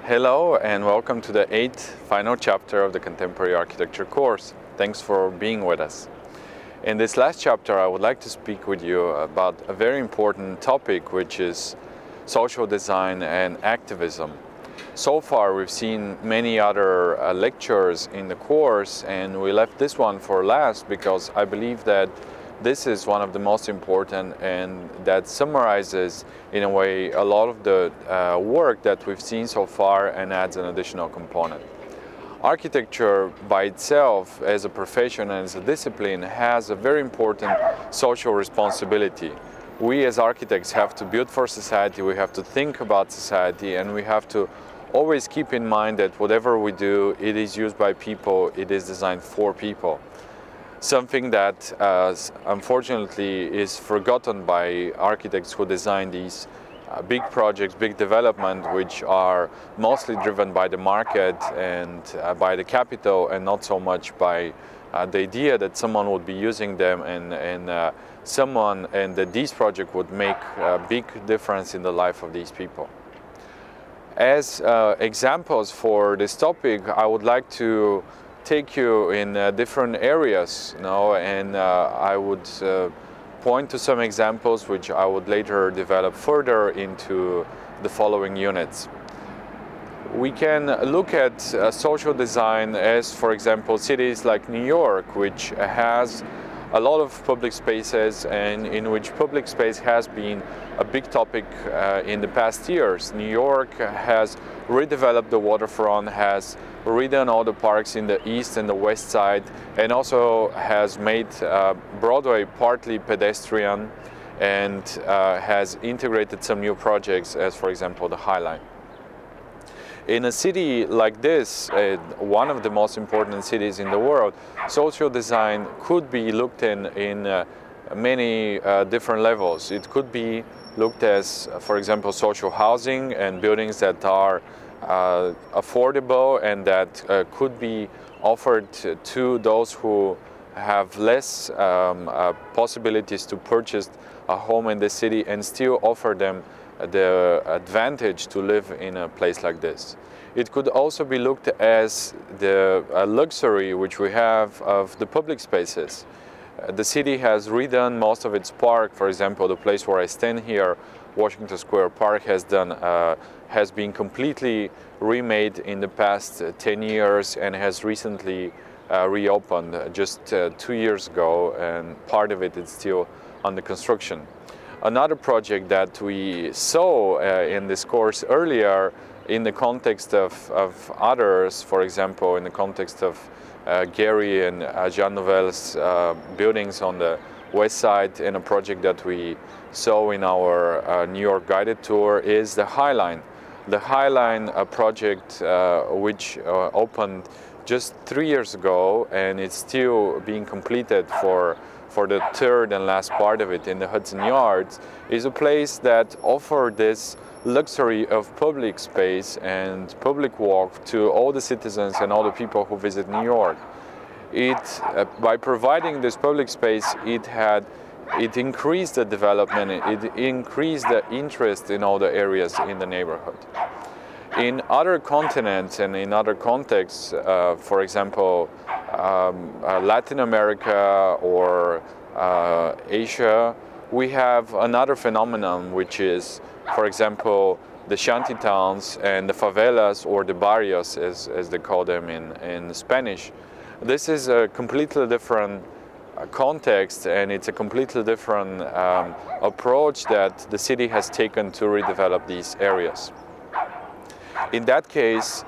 Hello and welcome to the 8th final chapter of the Contemporary Architecture course. Thanks for being with us. In this last chapter, I would like to speak with you about a very important topic, which is social design and activism. So far, we've seen many other lectures in the course, and we left this one for last because I believe that this is one of the most important, and that summarizes in a way a lot of the work that we've seen so far and adds an additional component. Architecture by itself as a profession and as a discipline has a very important social responsibility. We as architects have to build for society, we have to think about society, and we have to always keep in mind that whatever we do, it is used by people, it is designed for people. Something that unfortunately is forgotten by architects who design these big projects, big development, which are mostly driven by the market and by the capital, and not so much by the idea that someone would be using them and that these projects would make a big difference in the life of these people. As examples for this topic, I would like to take you in different areas, and I would point to some examples which I would later develop further into the following units. We can look at social design as, for example, cities like New York, which has a lot of public spaces and in which public space has been a big topic in the past years. New York has redeveloped the waterfront, has redone all the parks in the east and the west side, and also has made Broadway partly pedestrian, and has integrated some new projects, as for example the High Line. In a city like this, one of the most important cities in the world, social design could be looked in many different levels. It could be looked as, for example, social housing and buildings that are affordable and that could be offered to those who have less possibilities to purchase a home in the city and still offer them the advantage to live in a place like this. It could also be looked as the luxury which we have of the public spaces. The city has redone most of its park. For example, the place where I stand here, Washington Square Park, has been completely remade in the past 10 years and has recently reopened just 2 years ago, and part of it is still under construction. Another project that we saw in this course earlier in the context of others, for example, in the context of Gary and Jean Nouvel's buildings on the west side, in a project that we saw in our New York guided tour, is the High Line. The High Line project which opened just 3 years ago, and it's still being completed for the third and last part of it in the Hudson Yards, is a place that offers this luxury of public space and public walk to all the citizens and all the people who visit New York. By providing this public space, it increased the development, it increased the interest in all the areas in the neighborhood. In other continents and in other contexts, for example, Latin America or Asia, we have another phenomenon, which is, for example, the Shanty Towns and the favelas, or the barrios as they call them in Spanish. This is a completely different context, and it's a completely different approach that the city has taken to redevelop these areas. In that case,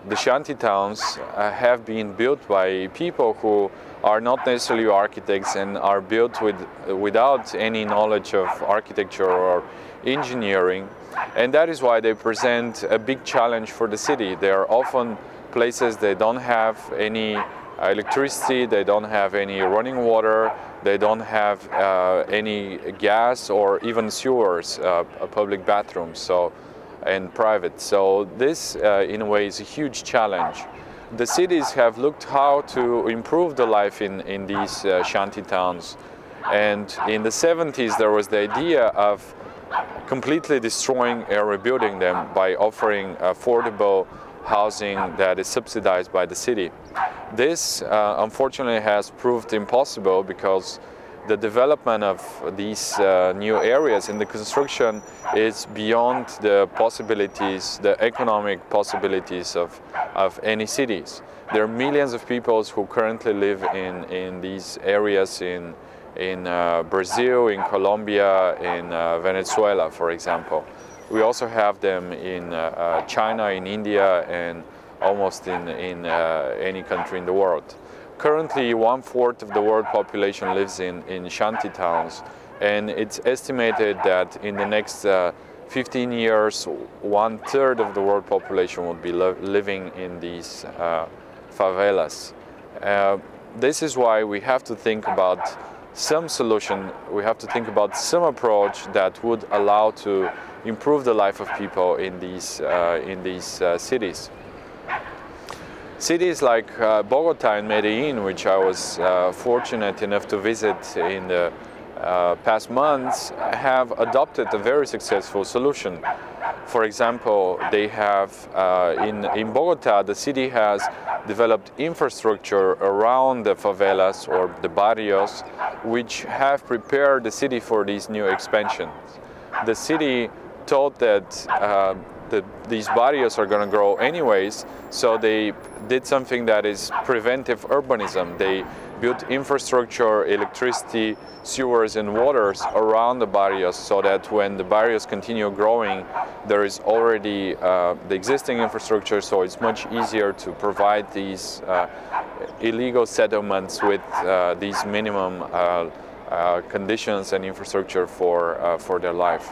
the Shanty Towns have been built by people who are not necessarily architects and are built without any knowledge of architecture or engineering, and that is why they present a big challenge for the city. They are often places they don't have any electricity, they don't have any running water, they don't have any gas or even sewers, public bathrooms, and private. So this, in a way, is a huge challenge. The cities have looked how to improve the life in these shanty towns, and in the 70s there was the idea of completely destroying and rebuilding them by offering affordable housing that is subsidized by the city. This unfortunately has proved impossible because the development of these new areas and the construction is beyond the possibilities, the economic possibilities of any cities. There are millions of people who currently live in these areas in Brazil, in Colombia, in Venezuela, for example. We also have them in China, in India, and almost in any country in the world. Currently, 1/4 of the world population lives in Shanty Towns, and it's estimated that in the next 15 years, 1/3 of the world population will be living in these favelas. This is why we have to think about some solution, we have to think about some approach that would allow to improve the life of people in these cities. Cities like Bogota and Medellin, which I was fortunate enough to visit in the past months, have adopted a very successful solution. For example, they have, in Bogota, the city has developed infrastructure around the favelas or the barrios, which have prepared the city for these new expansions. The city thought that these barrios are going to grow anyways, so they did something that is preventive urbanism. They built infrastructure, electricity, sewers and waters around the barrios so that when the barrios continue growing, there is already the existing infrastructure, so it's much easier to provide these illegal settlements with these minimum conditions and infrastructure for their life.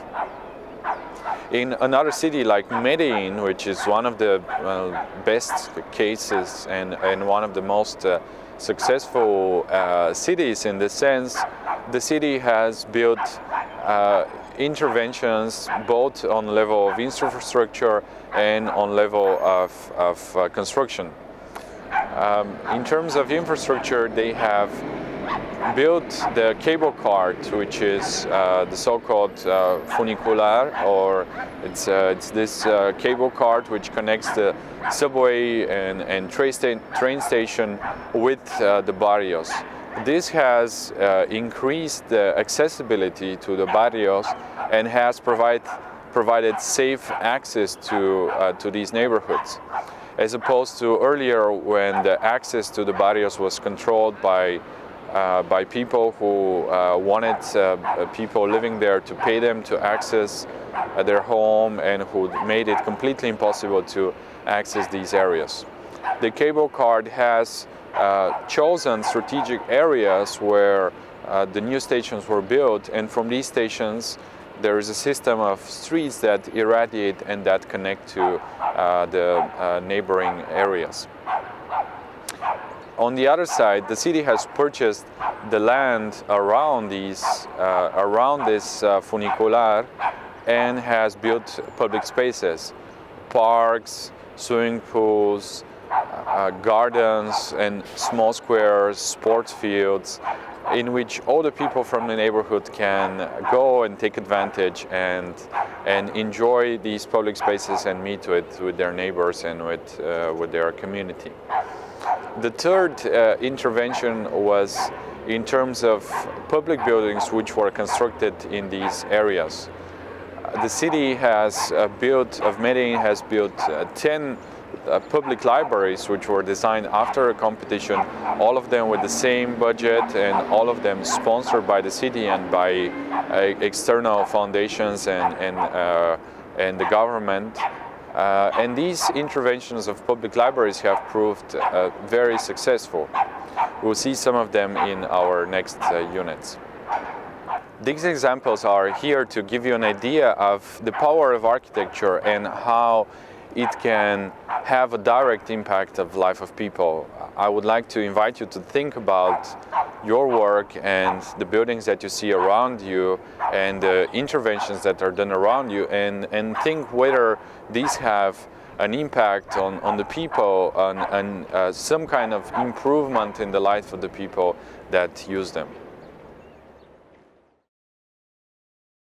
In another city like Medellin, which is one of the best cases and one of the most successful cities in this sense, the city has built interventions both on the level of infrastructure and on level of construction. In terms of infrastructure, they have built the cable cart, which is the so-called funicular, or it's this cable cart which connects the subway and train station with the barrios. This has increased the accessibility to the barrios and has provided safe access to these neighborhoods, as opposed to earlier when the access to the barrios was controlled by people who wanted people living there to pay them to access their home, and who made it completely impossible to access these areas. The cable cart has chosen strategic areas where the new stations were built, and from these stations there is a system of streets that irradiate and that connect to the neighboring areas. On the other side, the city has purchased the land around this funicular and has built public spaces, parks, swimming pools, gardens and small squares, sports fields, in which all the people from the neighborhood can go and take advantage and enjoy these public spaces and meet with their neighbors and with their community. The third intervention was in terms of public buildings which were constructed in these areas. The city has Medellin has built 10 public libraries which were designed after a competition, all of them with the same budget and all of them sponsored by the city and by external foundations and the government. And these interventions of public libraries have proved very successful. We'll see some of them in our next units. These examples are here to give you an idea of the power of architecture and how it can have a direct impact of the life of people. I would like to invite you to think about your work and the buildings that you see around you and the interventions that are done around you, and think whether these have an impact on the people and some kind of improvement in the life of the people that use them.